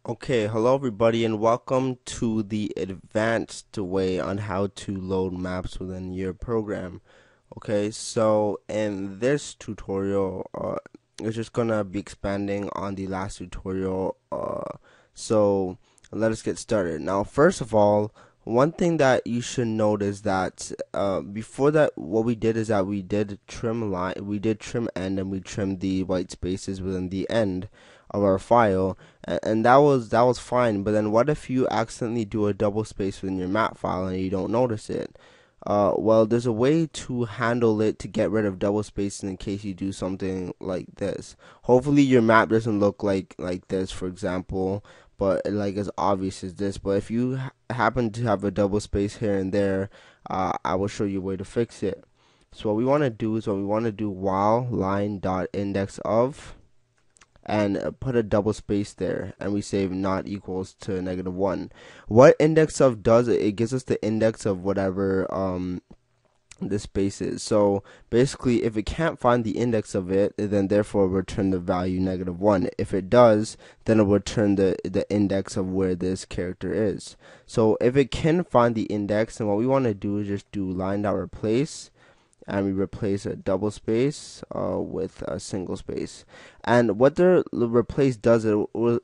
Okay, hello everybody, and welcome to the advanced way on how to load maps within your program. Okay, so in this tutorial, it's just gonna be expanding on the last tutorial. So let us get started. Now, first of all, one thing that you should note is that before that, what we did is that we did trim line, we did trim end, and we trimmed the white spaces within the end of our file, and that was fine. But then, what if you accidentally do a double space within your map file and you don't notice it? Well, there's a way to handle it to get rid of double spacing in case you do something like this. Hopefully, your map doesn't look like this, for example, but like as obvious as this. But if you happen to have a double space here and there, I will show you a way to fix it. So what we want to do is while line dot index of, and put a double space there, and we save not equals to -1. What index of does it gives us the index of whatever the space is. So basically, if it can't find the index of it, then therefore return the value -1. If it does, then it will return the index of where this character is. So if it can find the index, then what we want to do is just do line.replace, and we replace a double space with a single space. And what the replace does, it will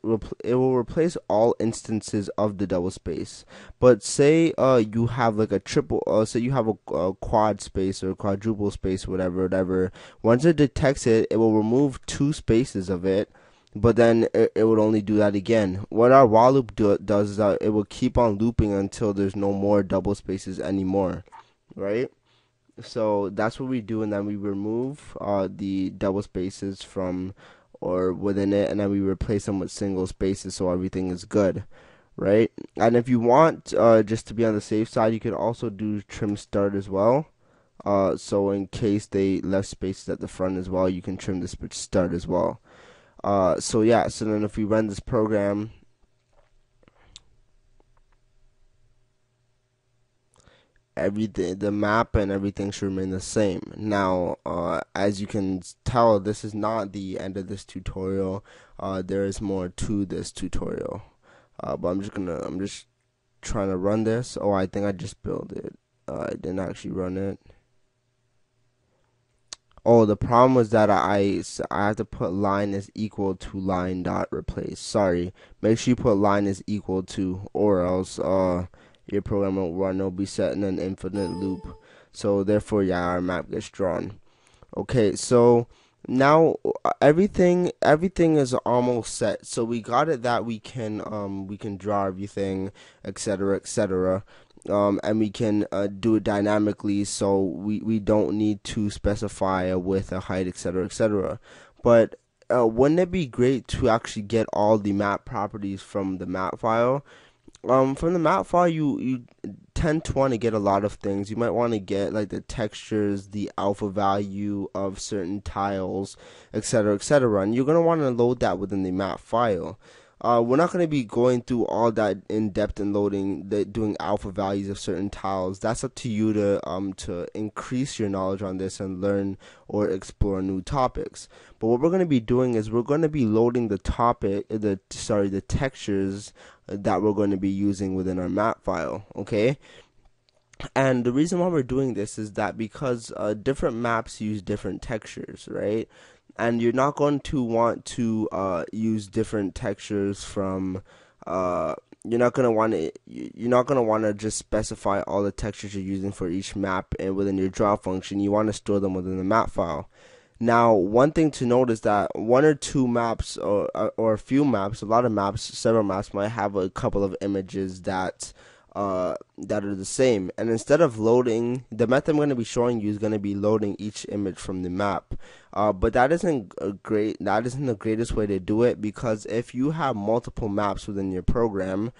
replace all instances of the double space. But say you have like a triple, say you have a quad space or quadruple space, whatever. Once it detects it, it will remove two spaces of it. But then it would only do that again. What our while loop does is that it will keep on looping until there's no more double spaces anymore, right? So that's what we do, and then we remove the double spaces from or within it, and then we replace them with single spaces, so everything is good, right? And if you want, just to be on the safe side, you can also do trim start as well. So in case they left spaces at the front as well, you can trim this start as well. So yeah, so then if we run this program, everything, the map and everything should remain the same. Now, as you can tell, this is not the end of this tutorial. There is more to this tutorial. But I'm just trying to run this. Oh, I think I just built it. I didn't actually run it. Oh, the problem was that I have to put line is equal to line dot replace. Sorry. Make sure you put line is equal to, or else your program won't run. It'll be set in an infinite loop. So therefore, yeah, our map gets drawn. Okay, so now everything is almost set. So we got it that we can draw everything, etc., etc. And we can do it dynamically, so we don't need to specify a width, a height, etc., etc. But wouldn't it be great to actually get all the map properties from the map file? From the map file, you tend to want to get a lot of things. You might want to get like the textures, the alpha value of certain tiles, etc., etc. And you're gonna want to load that within the map file. We're not going to be going through all that in depth and doing alpha values of certain tiles. That's up to you to increase your knowledge on this and learn or explore new topics. But what we're going to be doing is we're going to be loading the textures that we're going to be using within our map file. Okay. And the reason why we're doing this is that because different maps use different textures, right? And you're not going to want to use different textures from. You're not gonna want to just specify all the textures you're using for each map and within your draw function. You want to store them within the map file. Now, one thing to note is that one or two maps, or a few maps, a lot of maps, several maps might have a couple of images that are the same. And instead of loading, the method I'm going to be showing you is going to be loading each image from the map. But that isn't the greatest way to do it, because if you have multiple maps within your program,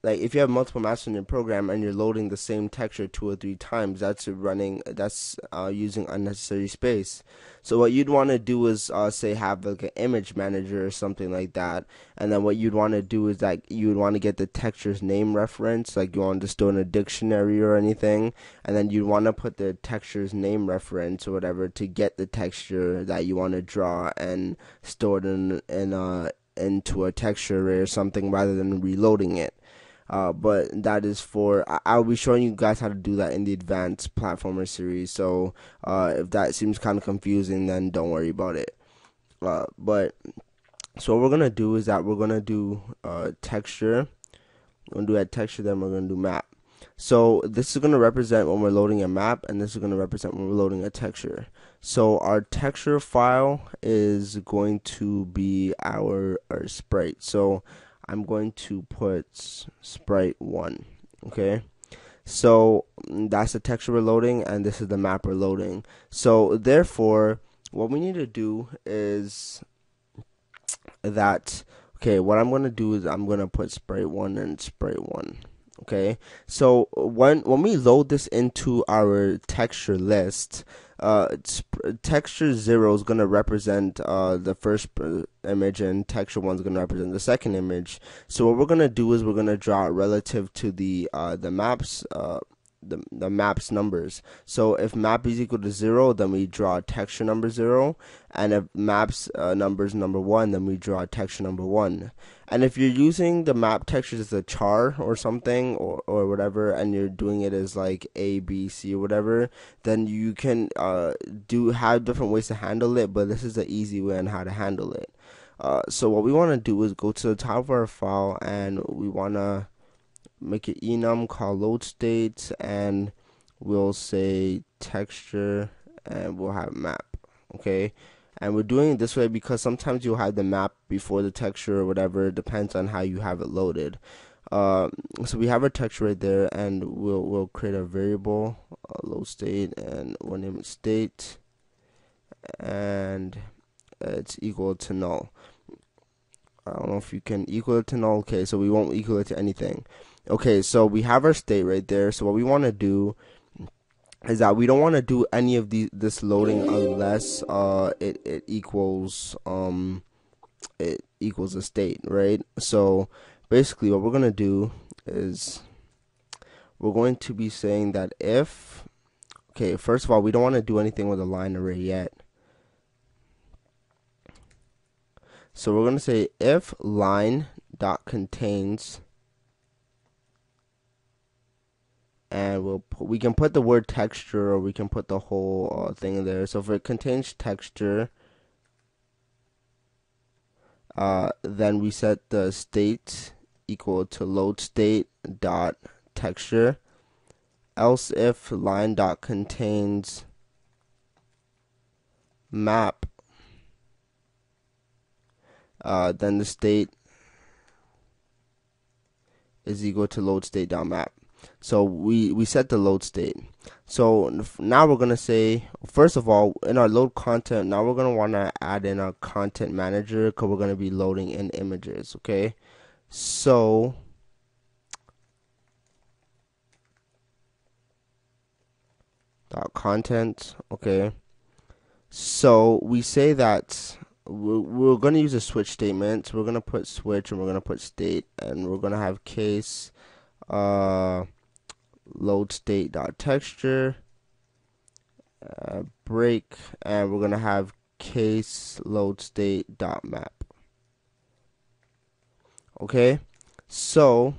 like if you have multiple maps in your program and you're loading the same texture 2 or 3 times, that's using unnecessary space. So what you'd want to do is say have like an image manager or something like that, and then what you'd want to do is that you would want to get the texture's name reference, like you want to store in a dictionary or anything, and then you'd want to put the texture's name reference or whatever to get the texture that you want to draw and store it into a texture array or something rather than reloading it. But that is for, I'll be showing you guys how to do that in the advanced platformer series. So if that seems kind of confusing, then don't worry about it. But so what we're gonna do is that we're gonna do texture. We're gonna do that texture, then we're gonna do map. So this is gonna represent when we're loading a map, and this is gonna represent when we're loading a texture. So our texture file is going to be our sprite. So I'm going to put sprite1. Okay. So that's the texture we're loading, and this is the map we're loading. So therefore, what we need to do is that, okay, what I'm going to do is I'm going to put sprite1 and sprite1. Okay, so when we load this into our texture list, texture 0 is going to represent the first image, and texture 1 is going to represent the second image. So what we're going to do is we're going to draw it relative to the maps the map's numbers. So if map is equal to 0, then we draw texture number 0, and if maps numbers number 1, then we draw texture number 1. And if you're using the map textures as a char or something, or whatever, and you're doing it as like A, B, C, or whatever, then you can have different ways to handle it, but this is the easy way on how to handle it. So what we want to do is go to the top of our file, and we want to make it enum, call load state, and we'll say texture, and we'll have map. Okay, and we're doing it this way because sometimes you'll have the map before the texture or whatever. It depends on how you have it loaded. So we have our texture right there, and we'll create a variable, load state, and we'll name it state, and it's equal to null. I don't know if you can equal it to null. Okay, so we won't equal it to anything. Okay, so we have our state right there. So what we want to do is that we don't want to do any of this loading unless it equals a state, right? So basically what we're going to do is we're going to be saying that if, okay, first of all, we don't want to do anything with a line array yet. So we're going to say if line dot contains, and we can put the word texture, or we can put the whole thing in there. So if it contains texture, then we set the state equal to load state dot texture. Else if line dot contains map, then the state is equal to load state dot map. So we set the load state. So now we're gonna say, first of all, in our load content, now we're gonna want to add in our content manager, because we're gonna be loading in images. Okay, so dot content. Okay, so we say that we're going to use a switch statement. So we're going to put switch, and we're going to put state, and we're going to have case load state dot texture break, and we're going to have case load state dot map. Okay, so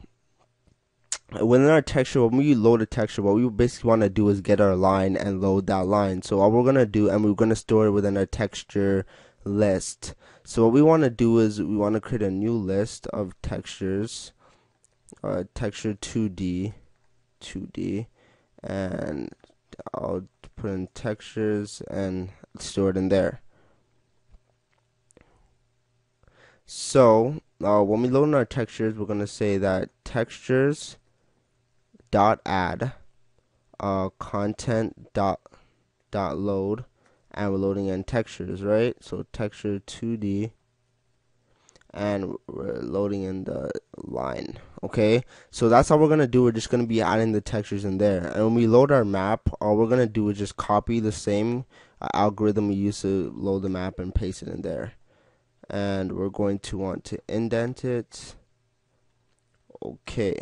within our texture, when we load a texture, what we basically want to do is get our line and load that line. So all we're going to do, and we're going to store it within our texture list. So what we want to do is we want to create a new list of textures, texture 2D, and I'll put in textures and store it in there. So when we load in our textures, we're going to say that textures dot add content dot load, and we're loading in textures, right? So texture 2D, and we're loading in the line. Okay, so that's how we're gonna do. We're just gonna be adding the textures in there, and when we load our map, all we're gonna do is just copy the same algorithm we used to load the map and paste it in there. And we're going to want to indent it. Okay.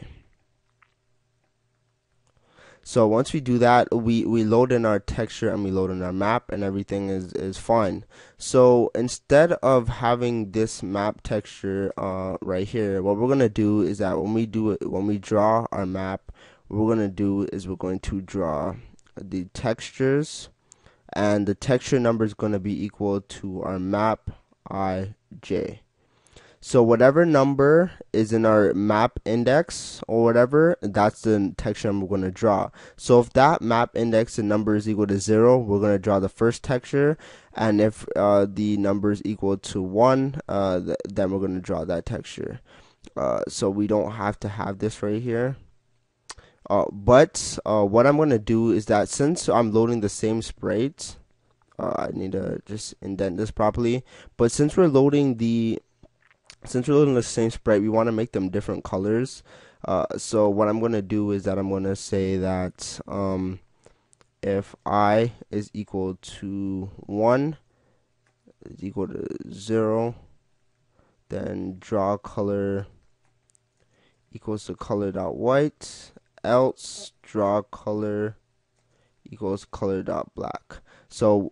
So once we do that, we load in our texture and we load in our map, and everything is fine. So instead of having this map texture right here, what we're gonna do is that when we draw our map, what we're gonna do is we're going to draw the textures, and the texture number is going to be equal to our map ij. So whatever number is in our map index or whatever, that's the texture I'm going to draw. So if that map index and number is equal to 0, we're going to draw the first texture, and if the number is equal to 1, then we're going to draw that texture. So we don't have to have this right here. But what I'm going to do is that since I'm loading the same sprite, I need to just indent this properly. But since we're loading the same sprite, we want to make them different colors. So what I'm going to do is that I'm going to say that if I is equal to 1 is equal to 0, then draw color equals to color dot white, else draw color equals color dot black. So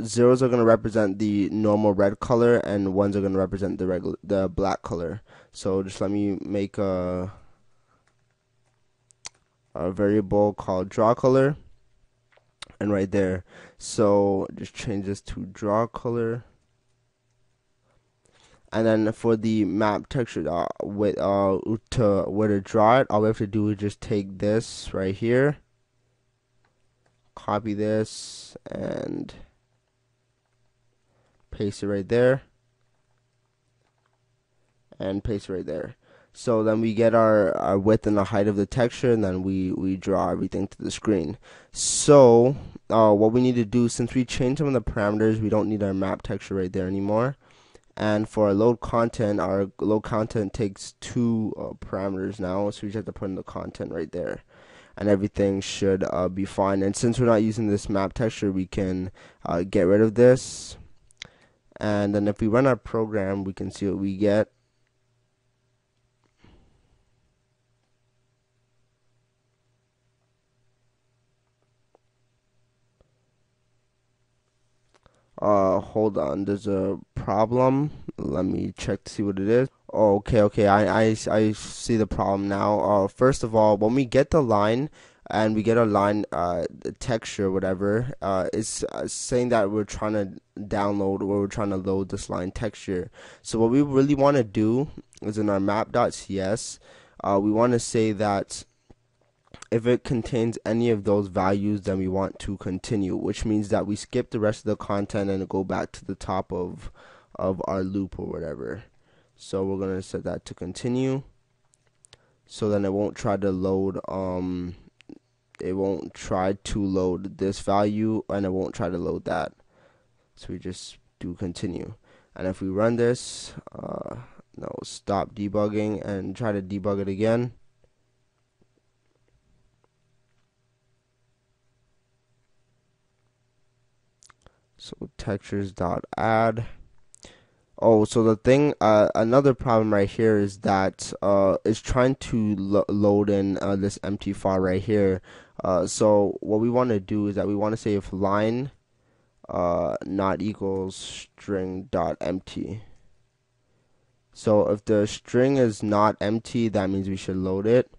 zeros are going to represent the normal red color, and ones are going to represent the black color. So just let me make a variable called draw color, and right there. So just change this to draw color. And then for the map texture where to draw it, all we have to do is just take this right here, copy this, and paste it right there, and paste it right there. So then we get our width and the height of the texture, and then we draw everything to the screen. So what we need to do, since we changed some of the parameters, we don't need our map texture right there anymore. And for our load content takes 2 parameters now, so we just have to put in the content right there, and everything should be fine. And since we're not using this map texture, we can get rid of this, and then if we run our program, we can see what we get. Hold on, there's a problem. Let me check to see what it is. Oh, okay, I see the problem now. First of all, when we get the line and we get a line the texture, whatever, it's saying that we're trying to download, or we're trying to load this line texture. So what we really want to do is in our map.cs, we want to say that if it contains any of those values, then we want to continue, which means that we skip the rest of the content and go back to the top of our loop or whatever. So we're going to set that to continue. So then it won't try to load this value, and it won't try to load that. So we just do continue. And if we run this, stop debugging and try to debug it again. So textures.add. Oh, so the thing, another problem right here is that it's trying to load in this empty file right here. So what we want to do is that we want to say if line not equals string.empty. So if the string is not empty, that means we should load it.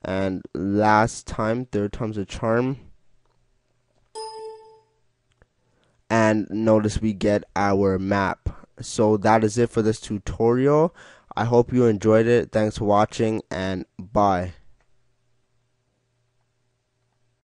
And third time's a charm. And notice we get our map. So that is it for this tutorial. I hope you enjoyed it. Thanks for watching, and bye.